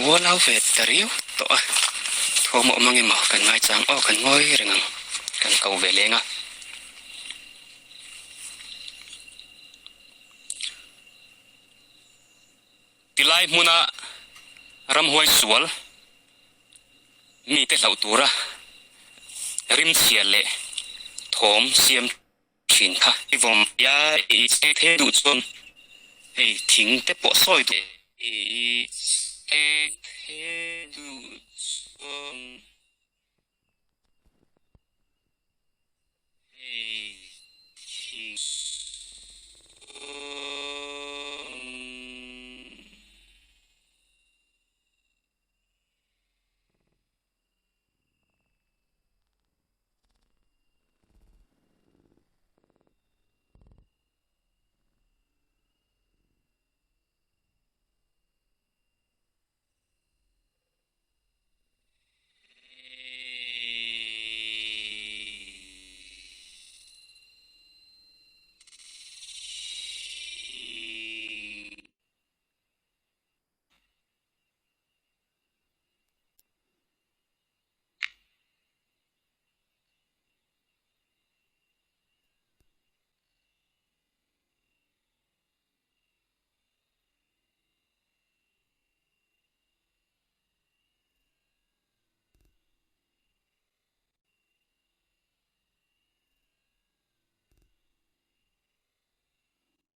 wo lau ve tariu to a tho mo mangi ma kan ngai chang o kan ngoi rengang kan kau ve lenga tilai muna ram hoi sual mi te lau tura rim chiale thom siam thin kha ivom ya I se the du chon ei thing te po soi te ei te du chon